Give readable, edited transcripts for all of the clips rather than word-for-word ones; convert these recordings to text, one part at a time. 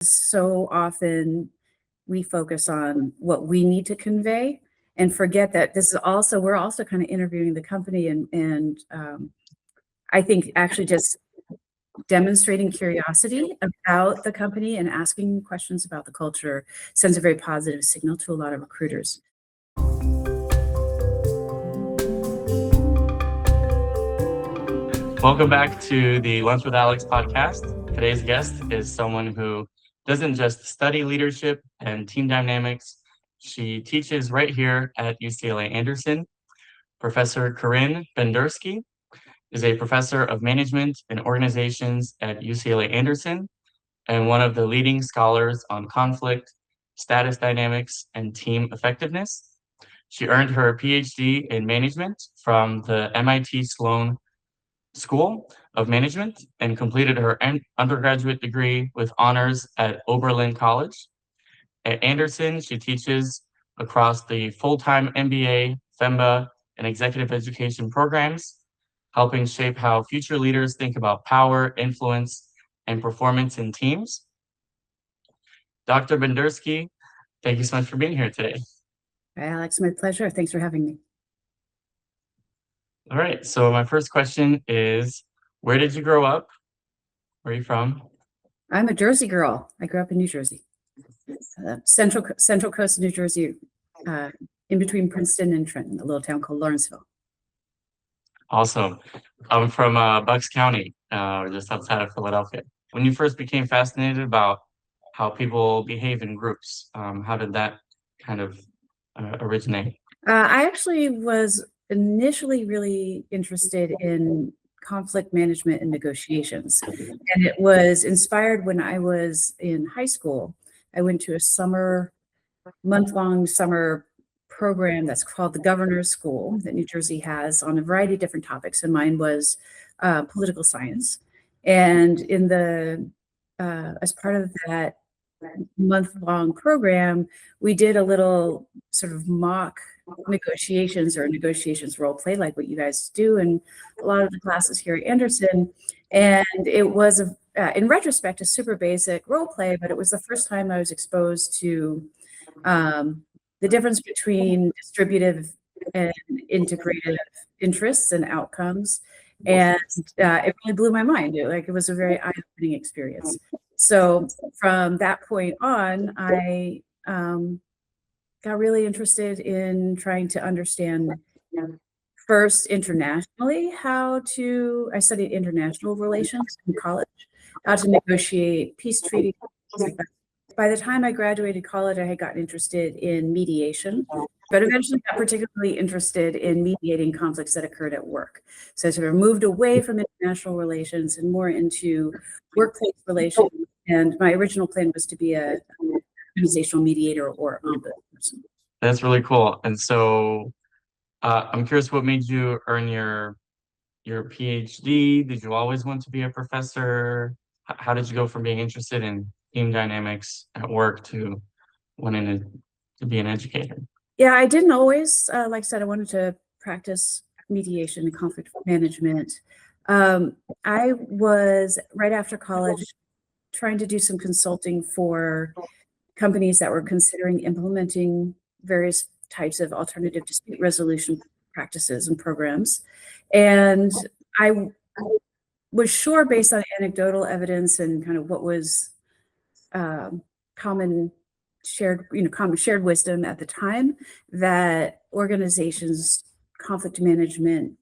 So often we focus on what we need to convey and forget that we're also kind of interviewing the company and I think actually just demonstrating curiosity about the company and asking questions about the culture sends a very positive signal to a lot of recruiters. Welcome back to the Lunch with Alex podcast. Today's guest is someone who doesn't just study leadership and team dynamics. She teaches right here at UCLA Anderson. Professor Corinne Bendersky is a professor of management and organizations at UCLA Anderson and one of the leading scholars on conflict, status dynamics, and team effectiveness. She earned her PhD in management from the MIT Sloan School of Management and completed her undergraduate degree with honors at Oberlin College. At Anderson, she teaches across the full-time MBA, FEMBA, and executive education programs, helping shape how future leaders think about power, influence, and performance in teams. Dr. Bendersky, thank you so much for being here today. Hi, Alex, my pleasure. Thanks for having me. All right, so my first question is, where did you grow up? Where are you from? I'm a Jersey girl. I grew up in New Jersey, central coast of New Jersey, in between Princeton and Trenton, a little town called Lawrenceville. Awesome. I'm from Bucks County, just outside of Philadelphia. When you first became fascinated about how people behave in groups, how did that kind of originate? I actually was initially really interested in conflict management and negotiations. And it was inspired when I was in high school. I went to a month-long summer program that's called the Governor's School that New Jersey has on a variety of different topics. And mine was political science. And as part of that month-long program, we did a little sort of mock negotiations or negotiations role play like what you guys do in a lot of the classes here at Anderson. And it was, in retrospect, a super basic role play, but it was the first time I was exposed to the difference between distributive and integrative interests and outcomes. And it really blew my mind. It was a very eye-opening experience. So from that point on, I got really interested in trying to understand first internationally I studied international relations in college, how to negotiate peace treaties. By the time I graduated college, I had gotten interested in mediation, but eventually got particularly interested in mediating conflicts that occurred at work. So I sort of moved away from international relations and more into workplace relations. And my original plan was to be an organizational mediator or ombudsperson. That's really cool. And so I'm curious, what made you earn your PhD? Did you always want to be a professor? How did you go from being interested in team dynamics at work to wanting to be an educator? Yeah, I didn't always. Like I said, I wanted to practice mediation and conflict management. I was, right after college, trying to do some consulting for companies that were considering implementing various types of alternative dispute resolution practices and programs. And I was sure, based on anecdotal evidence and kind of what was common shared wisdom at the time, that organizations' conflict management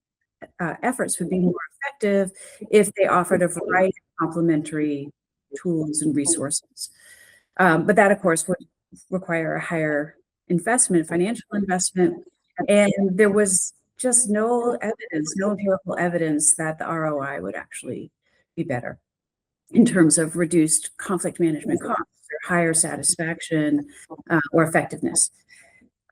efforts would be more effective if they offered a variety of complementary tools and resources. But that, of course, would require a higher financial investment. And there was just no empirical evidence that the ROI would actually be better in terms of reduced conflict management costs or higher satisfaction or effectiveness.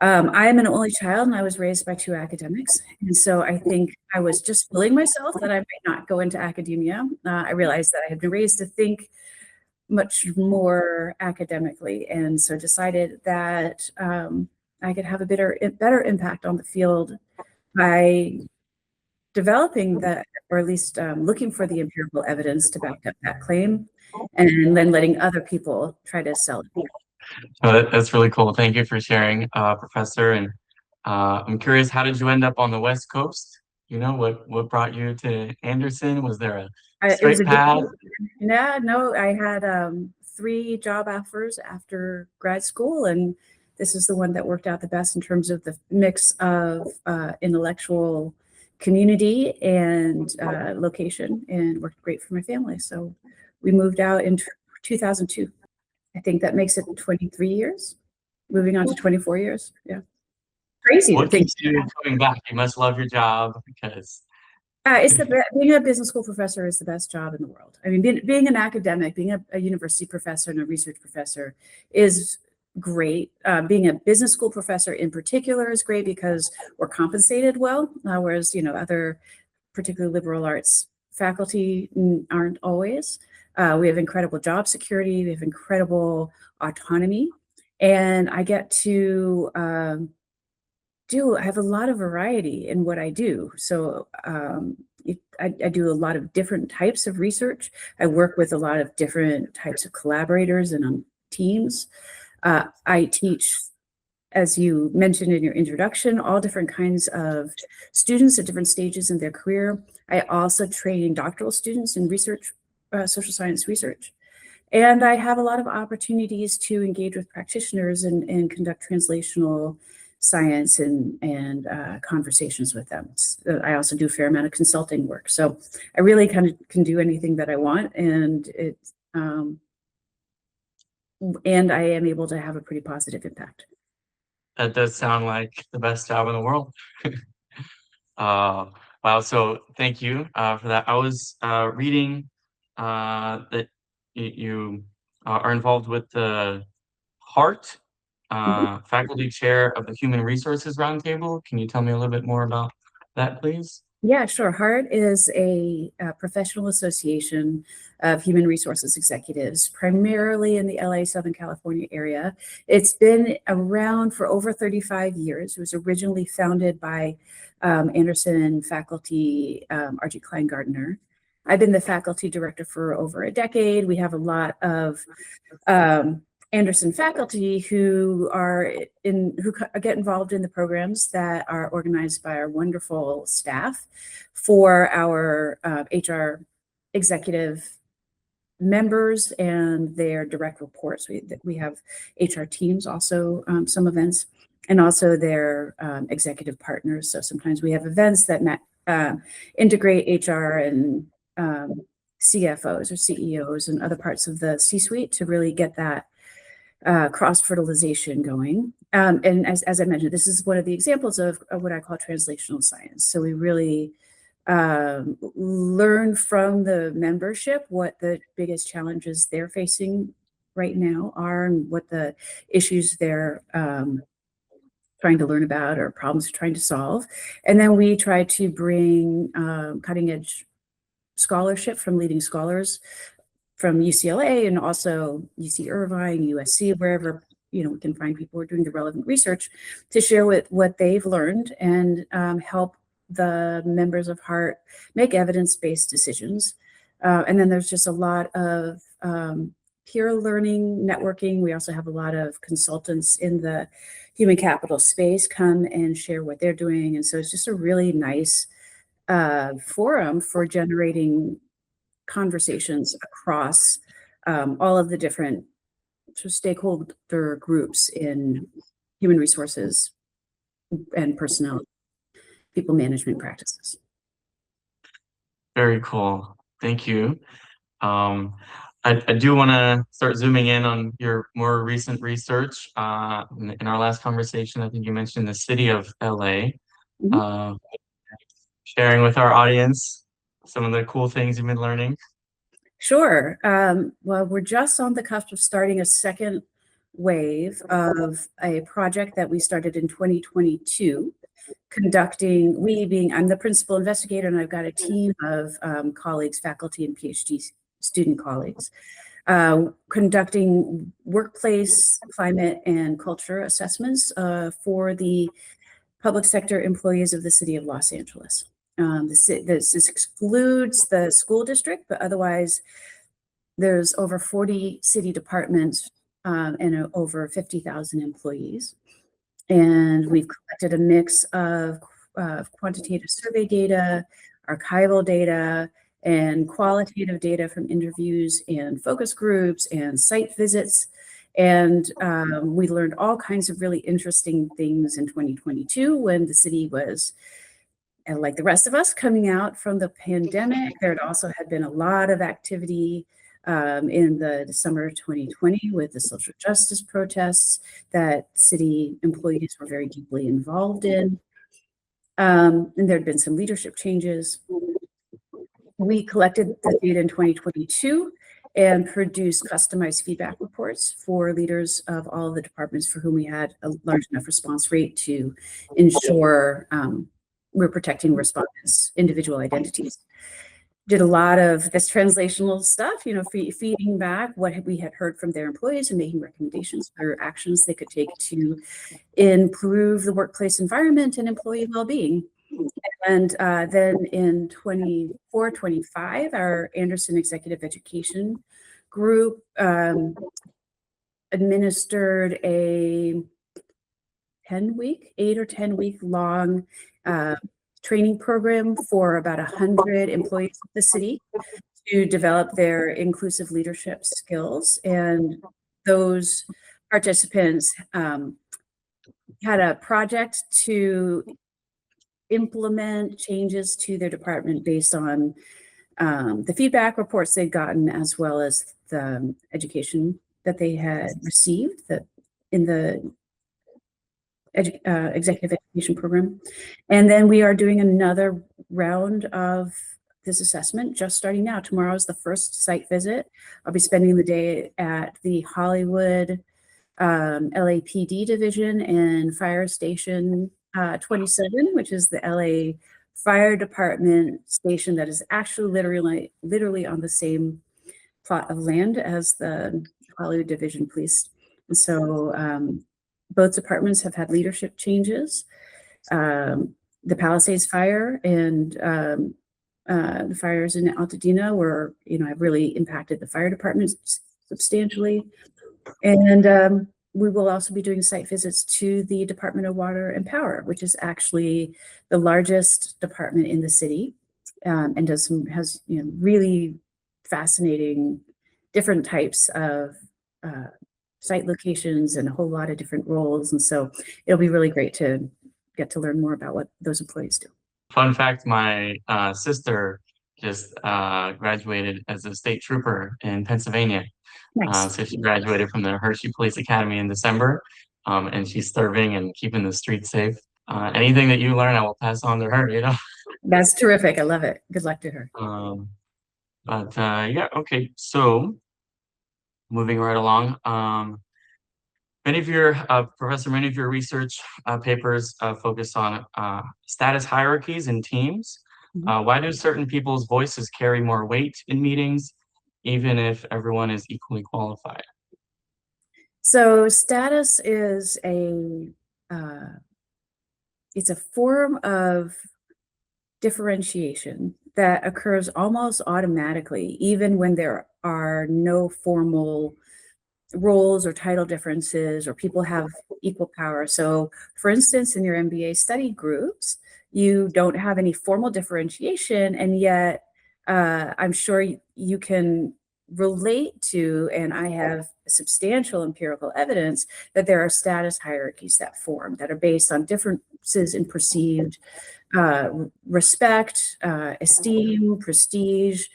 I am an only child, and I was raised by two academics. And so I think I was just fooling myself that I might not go into academia. I realized that I had been raised to think much more academically, and so decided that I could have a better impact on the field by developing that, or at least looking for the empirical evidence to back up that claim, and then letting other people try to sell it. That's really cool. Thank you for sharing, Professor. And I'm curious, how did you end up on the West Coast? What brought you to Anderson? Was there a It was straight a good, path? yeah, no, I had 3 job offers after grad school, and this is the one that worked out the best in terms of the mix of intellectual community and location, and worked great for my family. So we moved out in 2002. I think that makes it 23 years, moving on to 24 years. Yeah. Crazy to What think. keeps you coming back? You must love your job because It's being a business school professor is the best job in the world. I mean, being an academic, being a university professor and a research professor is great. Being a business school professor in particular is great because we're compensated well, whereas other particularly liberal arts faculty aren't always. We have incredible job security. We have incredible autonomy, and I get to I have a lot of variety in what I do. So I do a lot of different types of research. I work with a lot of different types of collaborators and on teams. I teach, as you mentioned in your introduction, all different kinds of students at different stages in their career. I also train doctoral students in research, social science research. And I have a lot of opportunities to engage with practitioners and conduct translational science and conversations with them. I also do a fair amount of consulting work. So I really kind of can do anything that I want, and I am able to have a pretty positive impact. that does sound like the best job in the world. Wow, so thank you for that. I was reading that you are involved with the HEART, Faculty Chair of the Human Resources Roundtable. Can you tell me a little bit more about that, please? Yeah, sure. HEART is a professional association of human resources executives, primarily in the LA, Southern California area. It's been around for over 35 years. It was originally founded by Anderson faculty, R.G. Kleingardner. I've been the faculty director for over a decade. We have a lot of Anderson faculty who get involved in the programs that are organized by our wonderful staff for our HR executive members and their direct reports. We have HR teams also, some events, and also their executive partners. So sometimes we have events that integrate HR and CFOs or CEOs and other parts of the C-suite to really get that cross-fertilization going. And as I mentioned, this is one of the examples of what I call translational science. So we really learn from the membership what the biggest challenges they're facing right now are, and what the issues they're trying to learn about or problems they're trying to solve. And then we try to bring cutting-edge scholarship from leading scholars from UCLA and also UC Irvine, USC, wherever we can find people who are doing the relevant research to share what they've learned and help the members of HEART make evidence-based decisions. And then there's just a lot of peer learning, networking. We also have a lot of consultants in the human capital space come and share what they're doing. And so it's just a really nice forum for generating conversations across all of the different stakeholder groups in human resources and personnel, people management practices. Very cool. Thank you. I do want to start zooming in on your more recent research. In our last conversation, I think you mentioned the city of LA. Sharing with our audience some of the cool things you've been learning. Sure. Well, we're just on the cusp of starting a second wave of a project that we started in 2022, I'm the principal investigator, and I've got a team of colleagues, faculty and PhD student colleagues, conducting workplace climate and culture assessments for the public sector employees of the city of Los Angeles. This excludes the school district, but otherwise there's over 40 city departments and over 50,000 employees. And we've collected a mix of quantitative survey data, archival data, and qualitative data from interviews and focus groups and site visits. And we learned all kinds of really interesting things in 2022 when the city was, and like the rest of us, coming out from the pandemic. There also had been a lot of activity in the summer of 2020 with the social justice protests that city employees were very deeply involved in. And there had been some leadership changes. We collected the data in 2022 and produced customized feedback reports for leaders of all of the departments for whom we had a large enough response rate to ensure we're protecting respondents' individual identities. Did a lot of this translational stuff, feeding back what we had heard from their employees and making recommendations for actions they could take to improve the workplace environment and employee well-being. And then in 24-25, our Anderson Executive Education Group administered a 8 or 10 week long training program for about 100 employees of the city to develop their inclusive leadership skills. And those participants had a project to implement changes to their department based on the feedback reports they'd gotten, as well as the education that they had received in the executive education program. And then we are doing another round of this assessment just starting now. Tomorrow is the first site visit. I'll be spending the day at the Hollywood LAPD division and Fire Station 27, which is the LA Fire Department station that is actually literally on the same plot of land as the Hollywood Division Police. And so both departments have had leadership changes. The Palisades fire and the fires in Altadena have really impacted the fire department substantially. And we will also be doing site visits to the Department of Water and Power, which is actually the largest department in the city, and has really fascinating different types of site locations and a whole lot of different roles. And so it'll be really great to get to learn more about what those employees do. Fun fact, my sister just graduated as a state trooper in Pennsylvania. Nice. So she graduated from the Hershey Police Academy in December, and she's serving and keeping the streets safe. Anything that you learn, I will pass on to her, That's terrific. I love it. Good luck to her. Yeah, okay. So moving right along, many of your research papers focus on status hierarchies in teams. Why do certain people's voices carry more weight in meetings, even if everyone is equally qualified? So status is it's a form of differentiation that occurs almost automatically, even when there are no formal roles or title differences or people have equal power. So for instance, in your MBA study groups, you don't have any formal differentiation, and yet I'm sure you can relate to, and I have substantial empirical evidence that there are status hierarchies that form that are based on differences in perceived respect, esteem, prestige,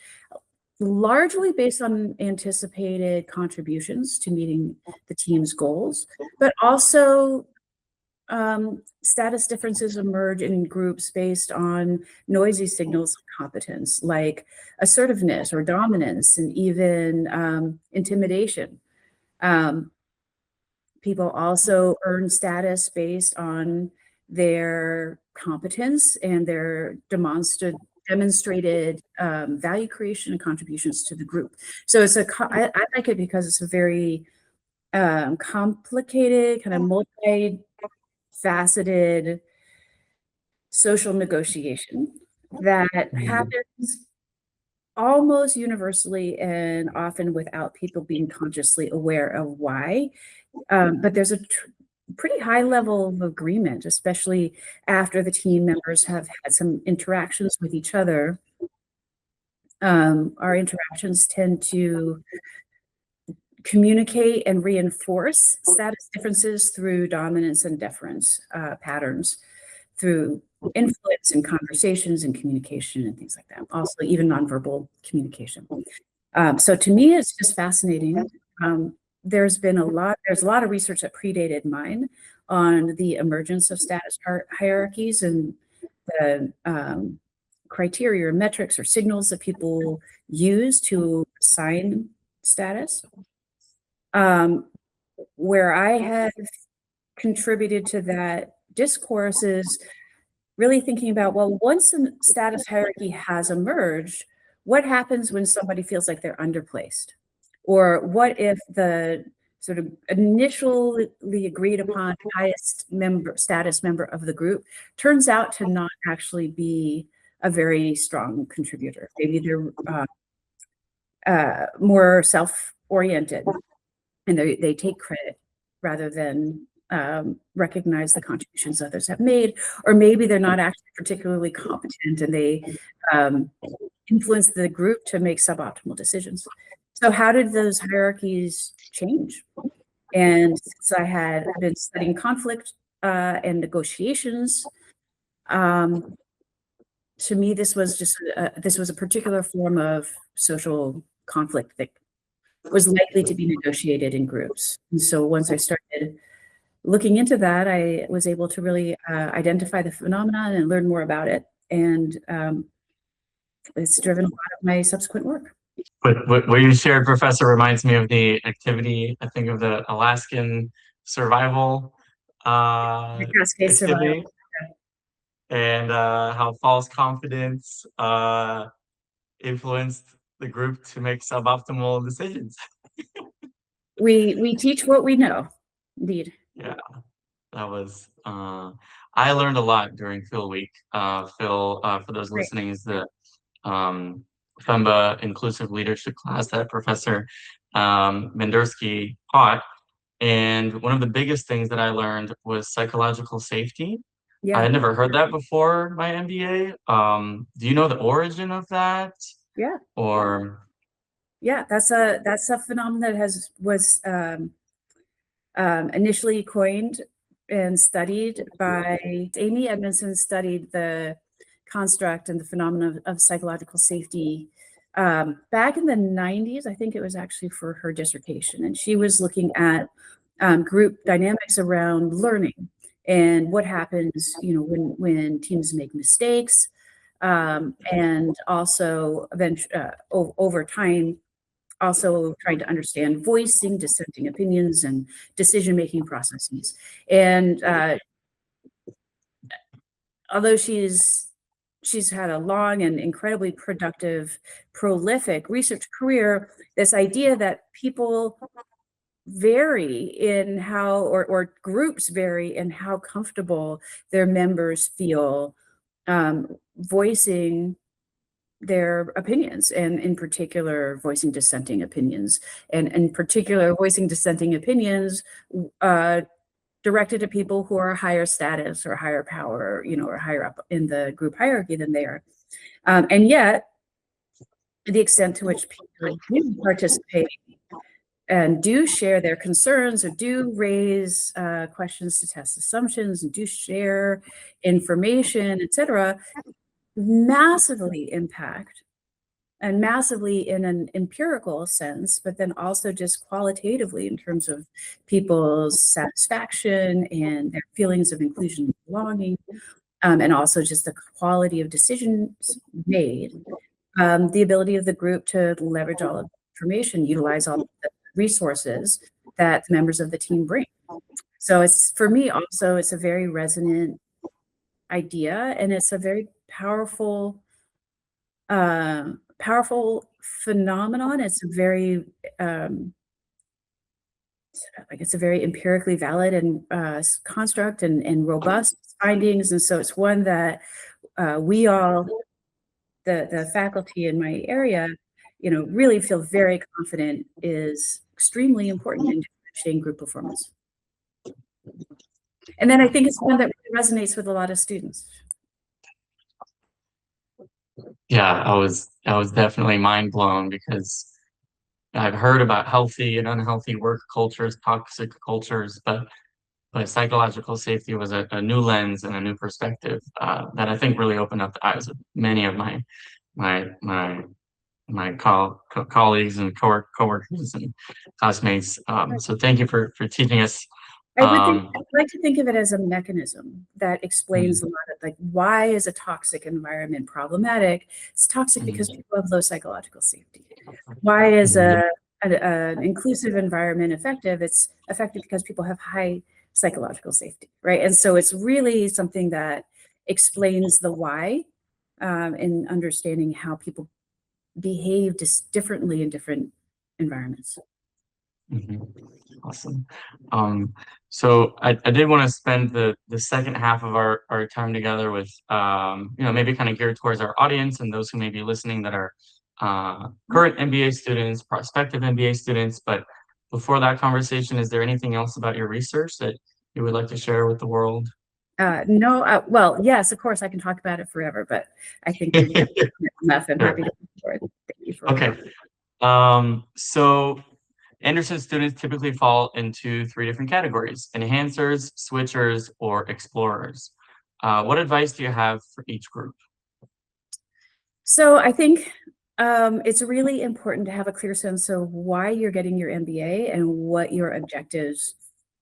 largely based on anticipated contributions to meeting the team's goals, but also status differences emerge in groups based on noisy signals of competence, like assertiveness or dominance, and even intimidation. People also earn status based on their competence and their demonstrated value creation and contributions to the group. So I like it because it's a very complicated, kind of multi-faceted social negotiation that happens almost universally and often without people being consciously aware of why. But there's a pretty high level of agreement, especially after the team members have had some interactions with each other. Our interactions tend to communicate and reinforce status differences through dominance and deference patterns, through influence in conversations and communication and things like that. Also, even nonverbal communication. So to me, it's just fascinating. There's a lot of research that predated mine on the emergence of status hierarchies and the criteria or metrics or signals that people use to assign status. Where I have contributed to that discourse is really thinking about, well, once a status hierarchy has emerged, what happens when somebody feels like they're underplaced? Or what if the sort of initially agreed upon highest status member of the group turns out to not actually be a very strong contributor? Maybe they're more self-oriented and they take credit rather than recognize the contributions others have made, or maybe they're not actually particularly competent and they influence the group to make suboptimal decisions. So how did those hierarchies change? And since I had been studying conflict and negotiations, to me, this was a particular form of social conflict that was likely to be negotiated in groups. And so once I started looking into that, I was able to really identify the phenomenon and learn more about it. And it's driven a lot of my subsequent work. What you shared, Professor, reminds me of the activity, I think, of the Alaskan survival activity, survival. And how false confidence influenced the group to make suboptimal decisions. We teach what we know, indeed. Yeah, that was, I learned a lot during Phil Week. Phil, for those listening, is the FEMBA inclusive leadership class that Professor Bendersky taught. And one of the biggest things that I learned was psychological safety. Yeah. I had never heard that before my MBA. Do you know the origin of that? Yeah. Or yeah, that's a phenomenon that was initially coined and studied by Amy Edmondson. Studied the construct and the phenomenon of psychological safety back in the 90s. I think it was actually for her dissertation, and she was looking at group dynamics around learning and what happens, when teams make mistakes, and also over time, also trying to understand voicing dissenting opinions and decision-making processes. And although she's had a long and incredibly productive, prolific research career, this idea that people vary in how, or groups vary in how comfortable their members feel voicing their opinions, and in particular voicing dissenting opinions, and in particular voicing dissenting opinions directed to people who are higher status or higher power, or higher up in the group hierarchy than they are. And yet, the extent to which people do participate and do share their concerns, or do raise questions to test assumptions, and do share information, etc., massively impact, and massively in an empirical sense, but then also just qualitatively in terms of people's satisfaction and their feelings of inclusion and belonging, and also just the quality of decisions made, the ability of the group to leverage all of the information, utilize all of the resources that the members of the team bring. So it's, for me also, it's a very resonant idea, and it's a very powerful phenomenon. It's a very it's a very empirically valid and construct and robust findings, and so it's one that we all the faculty in my area, really feel very confident is extremely important in differentiating group performance. And then I think it's one that really resonates with a lot of students. Yeah, I was definitely mind blown because I've heard about healthy and unhealthy work cultures, toxic cultures, but psychological safety was a new lens and a new perspective that I think really opened up the eyes of many of my my colleagues and coworkers and classmates. So thank you for teaching us. I'd like to think of it as a mechanism that explains Mhm. a lot of, like, why is a toxic environment problematic? It's toxic because people have low psychological safety. Why is an inclusive environment effective? It's effective because people have high psychological safety, right? And so it's really something that explains the why, and understanding how people behave differently in different environments. Mhm. Awesome. So I did want to spend the second half of our time together with maybe kind of geared towards our audience and those who may be listening that are current MBA students, prospective MBA students. But before that conversation, is there anything else about your research that you would like to share with the world? No, well, yes, of course, I can talk about it forever, but I think we've done enough. I'm happy to move forward. Thank you for Okay. So Anderson students typically fall into three different categories: enhancers, switchers, or explorers. What advice do you have for each group? So I think it's really important to have a clear sense of why you're getting your MBA and what your objectives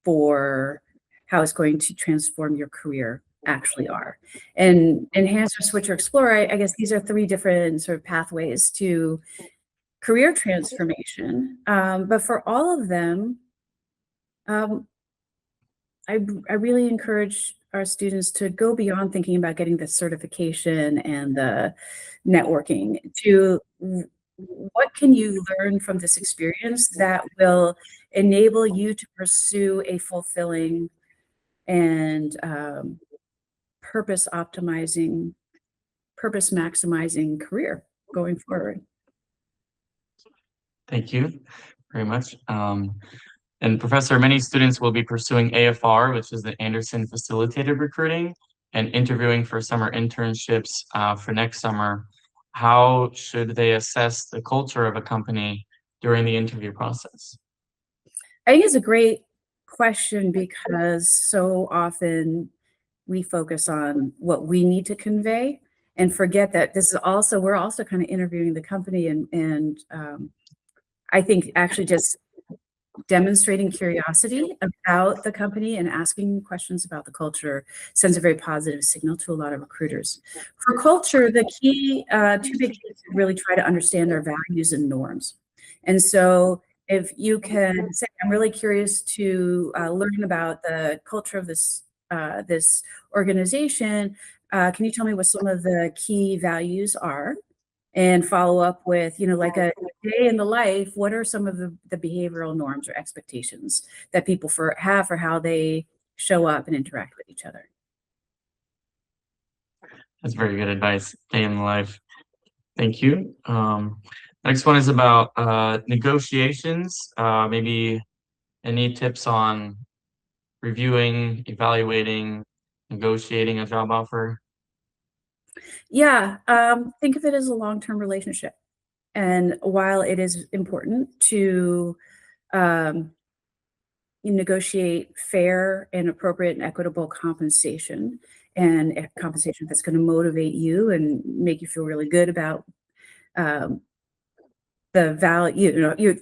for how it's going to transform your career actually are. And enhancer, switcher, explorer, I guess these are three different sort of pathways to career transformation. But for all of them, um, I really encourage our students to go beyond thinking about getting the certification and the networking to what can you learn from this experience that will enable you to pursue a fulfilling and purpose optimizing, purpose maximizing career going forward. Thank you very much. And Professor, many students will be pursuing AFR, which is the Anderson Facilitated Recruiting, and interviewing for summer internships for next summer. How should they assess the culture of a company during the interview process? I think it's a great question because so often we focus on what we need to convey and forget that this is also we're also kind of interviewing the company and I think actually just demonstrating curiosity about the company and asking questions about the culture sends a very positive signal to a lot of recruiters. For culture, the key, two big keys to really try to understand our values and norms. And so if you can say, I'm really curious to learn about the culture of this organization, can you tell me what some of the key values are? And follow up with, like a day in the life, what are some of the behavioral norms or expectations that people have for how they show up and interact with each other? That's very good advice. Day in the life. Thank you. Next one is about negotiations. Maybe any tips on reviewing, evaluating, negotiating a job offer? Yeah, think of it as a long-term relationship. And while it is important to um, negotiate fair and appropriate and equitable compensation and compensation that's going to motivate you and make you feel really good about um, the value,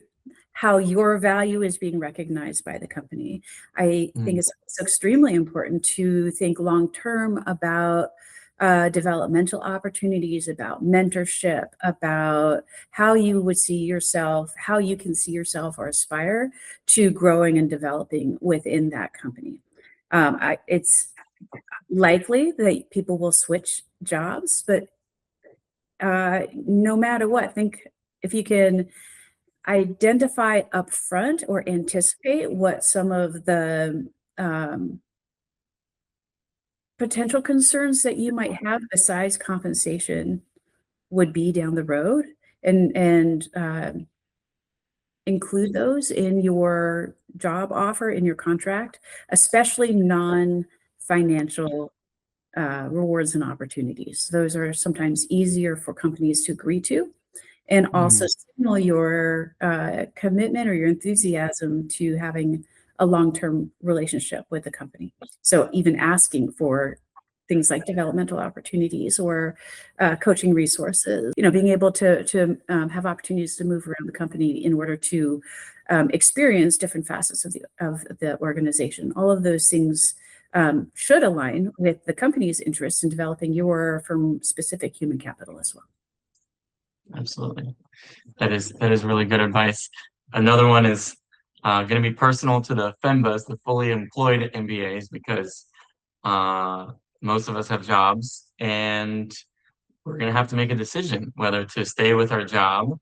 how your value is being recognized by the company. I think it's extremely important to think long term about developmental opportunities, about mentorship, about how you would see yourself, how you can see yourself or aspire to growing and developing within that company. It's likely that people will switch jobs, but no matter what, think if you can identify upfront or anticipate what some of the potential concerns that you might have besides compensation would be down the road, and include those in your job offer, in your contract, especially non-financial rewards and opportunities. Those are sometimes easier for companies to agree to, and also signal your commitment or your enthusiasm to having a long-term relationship with the company. So even asking for things like developmental opportunities or coaching resources, being able to have opportunities to move around the company in order to experience different facets of the organization. All of those things should align with the company's interest in developing your firm-specific human capital as well. Absolutely. That is really good advice. Another one is going to be personal to the FEMBAs, the fully employed MBAs, because most of us have jobs, and we're going to have to make a decision whether to stay with our job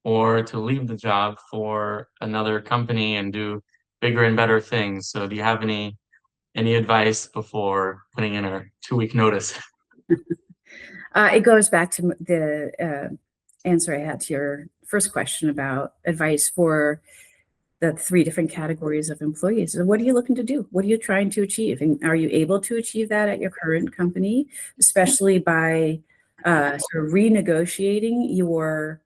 or to leave the job for another company and do bigger and better things. So do you have any advice before putting in a 2-week notice? It goes back to the answer I had to your first question about advice for the 3 different categories of employees. So what are you looking to do? What are you trying to achieve? And are you able to achieve that at your current company, especially by sort of renegotiating your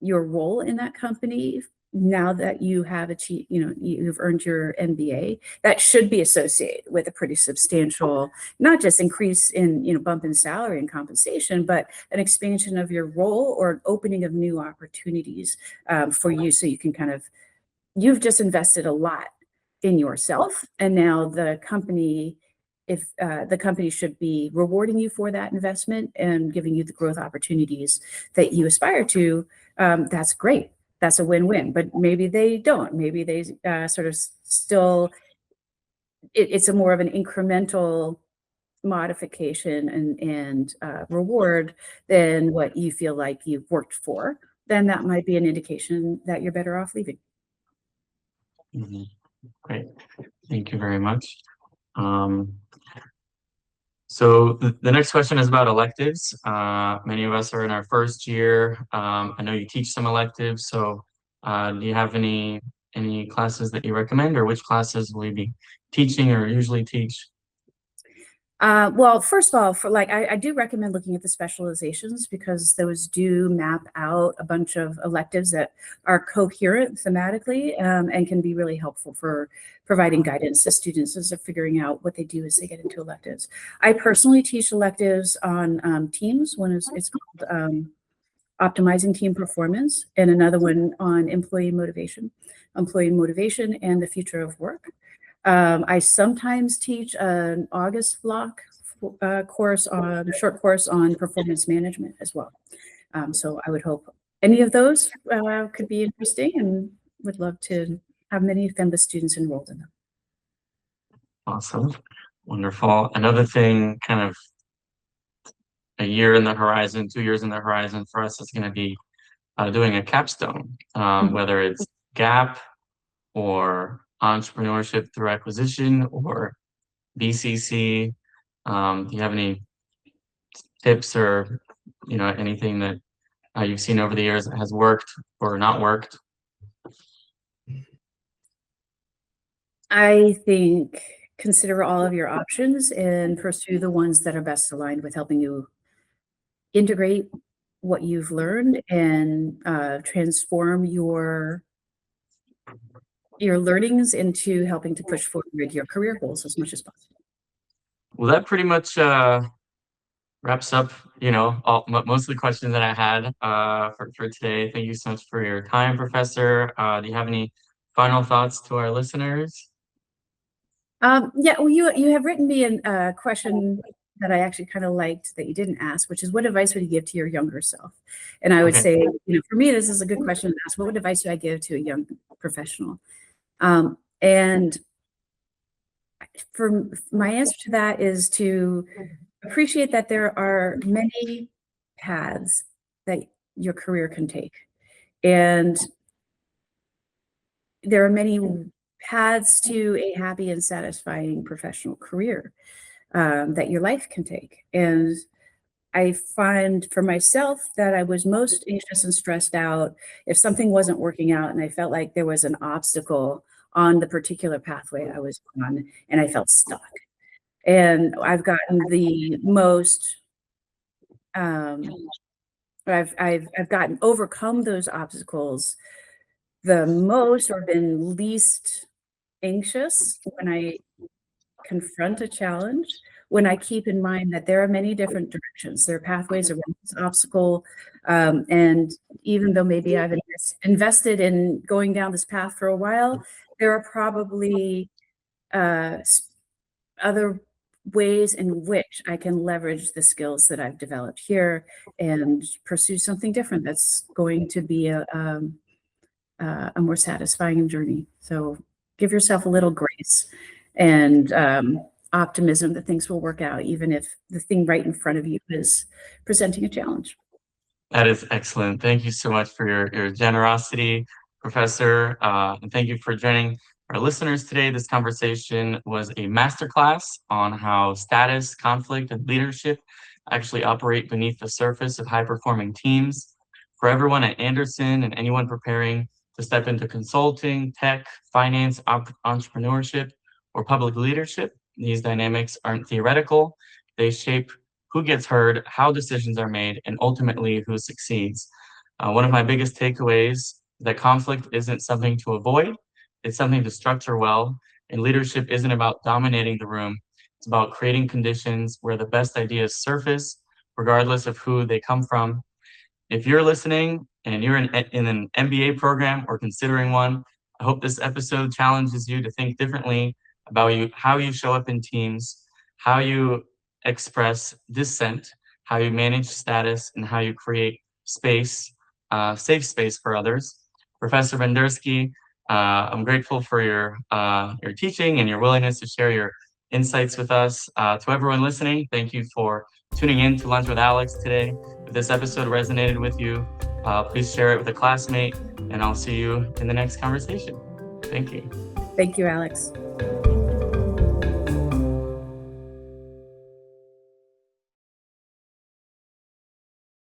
role in that company now that you have achieved, you've earned your MBA? That should be associated with a pretty substantial, not just increase in, bump in salary and compensation, but an expansion of your role or an opening of new opportunities for you, so you can you've just invested a lot in yourself, and now the company, if the company should be rewarding you for that investment and giving you the growth opportunities that you aspire to, that's great. That's a win-win. But maybe they don't. Maybe they sort of still, it's a more of an incremental modification and reward than what you feel like you've worked for. Then that might be an indication that you're better off leaving. Great. Thank you very much. So the next question is about electives. Many of us are in our first year. I know you teach some electives, so do you have any classes that you recommend, or which classes will you be teaching or usually teach? Well, first of all, I do recommend looking at the specializations, because those do map out a bunch of electives that are coherent thematically and can be really helpful for providing guidance to students as they're figuring out what they do as they get into electives. I personally teach electives on teams. One is called Optimizing Team Performance, and another one on employee motivation and the future of work. I sometimes teach an August block short course on performance management as well. So I would hope any of those could be interesting, and would love to have many FEMBA students enrolled in them. Awesome. Wonderful. Another thing, kind of a year in the horizon, 2 years in the horizon for us, is going to be doing a capstone, whether it's GAP or entrepreneurship through acquisition or BCC. Do you have any tips or anything that you've seen over the years that has worked or not worked? I think consider all of your options and pursue the ones that are best aligned with helping you integrate what you've learned and transform your learnings into helping to push forward your career goals as much as possible. Well, that pretty much wraps up, most of the questions that I had for today. Thank you so much for your time, Professor. Do you have any final thoughts to our listeners? Yeah, well, you have written me a question that I actually kind of liked that you didn't ask, which is, what advice would you give to your younger self? And I would say, for me, this is a good question to ask. What advice would I give to a young professional? And for my answer to that is to appreciate that there are many paths that your career can take. And there are many paths to a happy and satisfying professional career that your life can take. And I find for myself that I was most anxious and stressed out if something wasn't working out and I felt like there was an obstacle on the particular pathway I was on and I felt stuck. And I've gotten the most, um, I've gotten overcome those obstacles the most or been least anxious when I confront a challenge, when I keep in mind that there are many different directions, there are pathways around this obstacle, and even though maybe I've invested in going down this path for a while, there are probably other ways in which I can leverage the skills that I've developed here and pursue something different that's going to be a more satisfying journey. So give yourself a little grace and optimism that things will work out, even if the thing right in front of you is presenting a challenge. That is excellent. Thank you so much for your generosity, Professor. And thank you for joining our listeners today. This conversation was a masterclass on how status, conflict, and leadership actually operate beneath the surface of high-performing teams. For everyone at Anderson and anyone preparing to step into consulting, tech, finance, entrepreneurship, or public leadership, these dynamics aren't theoretical. They shape who gets heard, how decisions are made, and ultimately who succeeds. One of my biggest takeaways is that conflict isn't something to avoid, it's something to structure well, and leadership isn't about dominating the room. It's about creating conditions where the best ideas surface, regardless of who they come from. If you're listening and you're in an MBA program or considering one, I hope this episode challenges you to think differently about how you show up in teams, how you express dissent, how you manage status, and how you create space, safe space for others. Professor Bendersky, I'm grateful for your teaching and your willingness to share your insights with us. To everyone listening, thank you for tuning in to Lunch with Alex today. If this episode resonated with you, please share it with a classmate, and I'll see you in the next conversation. Thank you. Thank you, Alex.